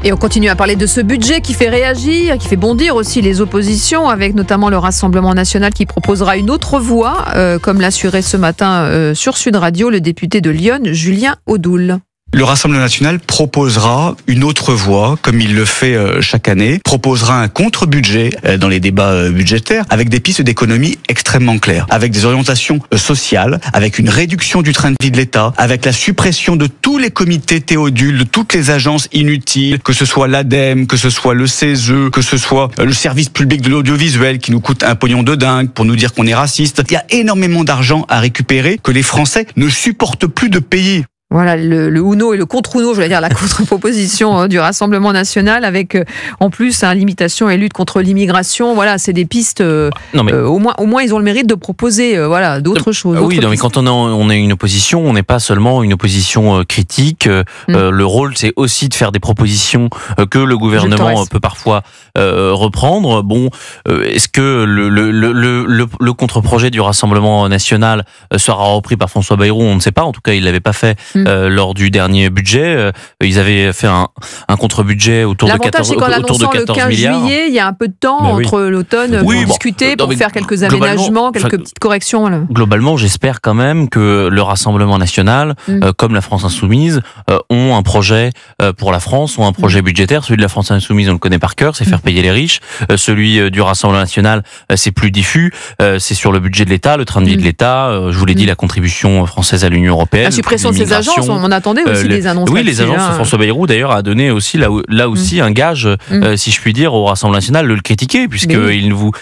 Et on continue à parler de ce budget qui fait réagir, qui fait bondir aussi les oppositions, avec notamment le Rassemblement national qui proposera une autre voie, comme l'assurait ce matin sur Sud Radio le député de Lyon, Julien Audoul. Le Rassemblement national proposera une autre voie, comme il le fait chaque année, proposera un contre-budget dans les débats budgétaires, avec des pistes d'économie extrêmement claires, avec des orientations sociales, avec une réduction du train de vie de l'État, avec la suppression de tous les comités Théodule, de toutes les agences inutiles, que ce soit l'ADEME, que ce soit le CESE, que ce soit le service public de l'audiovisuel qui nous coûte un pognon de dingue pour nous dire qu'on est raciste. Il y a énormément d'argent à récupérer que les Français ne supportent plus de payer. Voilà, le Uno et le contre-Uno, je voulais dire la contre-proposition du Rassemblement national, avec en plus limitation et lutte contre l'immigration. Voilà, c'est des pistes. Au moins, ils ont le mérite de proposer d'autres choses. Oui, mais quand on est une opposition, on n'est pas seulement une opposition critique. Le rôle, c'est aussi de faire des propositions que le gouvernement peut parfois reprendre. Bon, est-ce que le contre-projet du Rassemblement national sera repris par François Bayrou? On ne sait pas. En tout cas, il l'avait pas fait. Lors du dernier budget, ils avaient fait un contre-budget autour de 14 milliards. L'avantage, c'est qu'en l'annonçant le 15 juillet, il y a un peu de temps entre l'automne pour discuter, pour faire quelques aménagements, quelques petites corrections. Là. Globalement, j'espère quand même que le Rassemblement national, comme la France insoumise, ont un projet pour la France, ont un projet budgétaire. Celui de la France insoumise, on le connaît par cœur, c'est faire payer les riches. Celui du Rassemblement national, c'est plus diffus. C'est sur le budget de l'État, le train de vie de l'État. Je vous l'ai dit, la contribution française à l'Union européenne. La suppression de ces agences. On attendait aussi des annonces. Oui, les agences. François Bayrou, d'ailleurs, a donné aussi là aussi un gage, si je puis dire, au Rassemblement national de le critiquer, puisqu'ils vous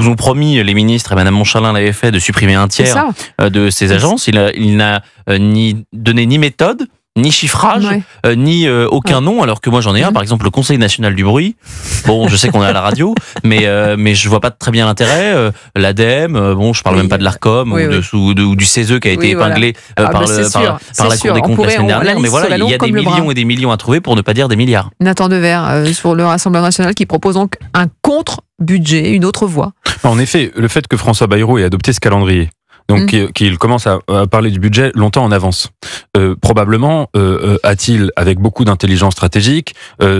ont promis, les ministres, et Mme Montchalin l'avait fait, de supprimer un tiers de ces agences. Il n'a ni donné ni méthode, ni chiffrage, ni aucun nom, alors que moi j'en ai un, par exemple le Conseil national du bruit. Bon, je sais qu'on est à la radio, mais je vois pas très bien l'intérêt. L'ADEME, bon, je parle même pas de l'ARCOM ou du CESE qui a été épinglé par la Cour des comptes la semaine dernière. Mais voilà, il y a des millions et des millions à trouver, pour ne pas dire des milliards. Nathan Devers sur le Rassemblement national qui propose donc un contre-budget, une autre voie. En effet, le fait que François Bayrou ait adopté ce calendrier, donc qu'il commence à parler du budget longtemps en avance. Probablement a-t-il, avec beaucoup d'intelligence stratégique,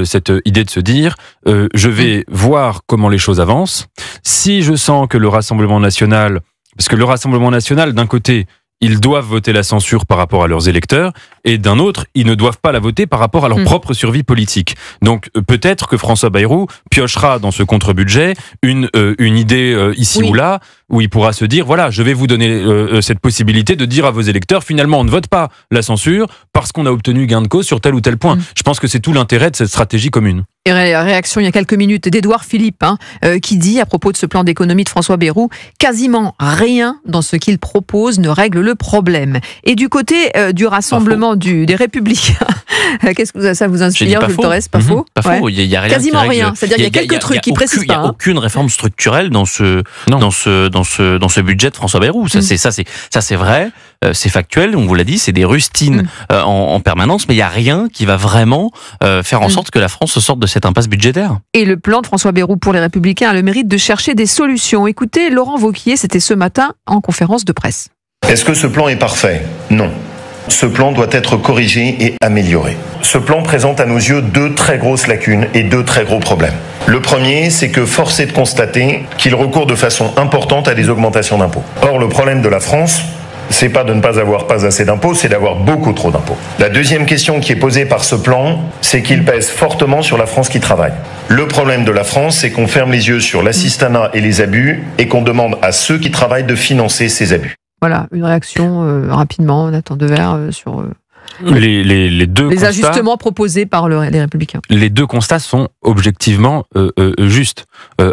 cette idée de se dire je vais voir comment les choses avancent. Si je sens que le Rassemblement national, parce que le Rassemblement national, d'un côté, ils doivent voter la censure par rapport à leurs électeurs, et d'un autre, ils ne doivent pas la voter par rapport à leur propre survie politique. Donc peut-être que François Bayrou piochera dans ce contre-budget une idée ici ou là, où il pourra se dire, voilà, je vais vous donner cette possibilité de dire à vos électeurs, finalement, on ne vote pas la censure parce qu'on a obtenu gain de cause sur tel ou tel point. Je pense que c'est tout l'intérêt de cette stratégie commune. Et réaction il y a quelques minutes d'Édouard Philippe, qui dit à propos de ce plan d'économie de François Bayrou, quasiment rien dans ce qu'il propose ne règle le problème. Et du côté du Rassemblement des Républicains, qu'est-ce que ça vous inspire, Jules Torres? Pas faux. Pas faux. Il y a rien quasiment rien. C'est-à-dire il y a quelques trucs qui précisent pas. Il n'y a aucune réforme structurelle dans ce budget de François Bayrou. Ça c'est vrai. C'est factuel, on vous l'a dit, c'est des rustines en permanence, mais il n'y a rien qui va vraiment faire en sorte que la France se sorte de cette impasse budgétaire. Et le plan de François Bayrou pour les Républicains a le mérite de chercher des solutions. Écoutez, Laurent Wauquiez, c'était ce matin en conférence de presse. Est-ce que ce plan est parfait? Non. Ce plan doit être corrigé et amélioré. Ce plan présente à nos yeux deux très grosses lacunes et deux très gros problèmes. Le premier, c'est que force est de constater qu'il recourt de façon importante à des augmentations d'impôts. Or, le problème de la France, c'est pas de ne pas avoir pas assez d'impôts, c'est d'avoir beaucoup trop d'impôts. La deuxième question qui est posée par ce plan, c'est qu'il pèse fortement sur la France qui travaille. Le problème de la France, c'est qu'on ferme les yeux sur l'assistanat et les abus et qu'on demande à ceux qui travaillent de financer ces abus. Voilà, une réaction rapidement, Nathan Devers, sur les ajustements proposés par les Républicains. Les deux constats sont objectivement justes,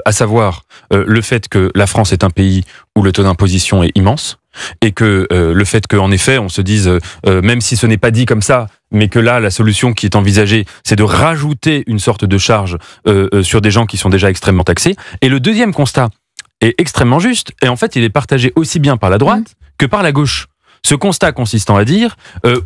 à savoir le fait que la France est un pays où le taux d'imposition est immense, et que le fait qu'en effet on se dise, même si ce n'est pas dit comme ça, mais que là la solution qui est envisagée, c'est de rajouter une sorte de charge sur des gens qui sont déjà extrêmement taxés. Et le deuxième constat est extrêmement juste, et en fait il est partagé aussi bien par la droite que par la gauche. Ce constat consistant à dire,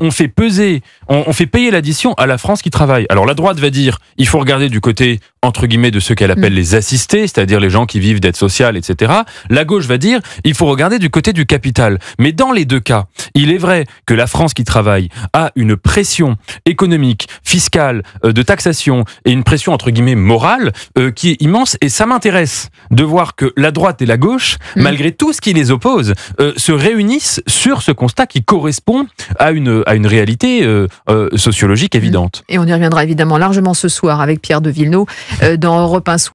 on fait payer l'addition à la France qui travaille. Alors la droite va dire, il faut regarder du côté, entre guillemets, de ceux qu'elle appelle les assistés, c'est-à-dire les gens qui vivent d'aide sociale, etc. La gauche va dire, il faut regarder du côté du capital. Mais dans les deux cas, il est vrai que la France qui travaille a une pression économique, fiscale, de taxation et une pression, entre guillemets, morale, qui est immense. Et ça m'intéresse de voir que la droite et la gauche, malgré tout ce qui les oppose, se réunissent sur ce constat qui correspond à une réalité sociologique évidente. Et on y reviendra évidemment largement ce soir avec Pierre de Villeneuve dans Europe 1 Soir.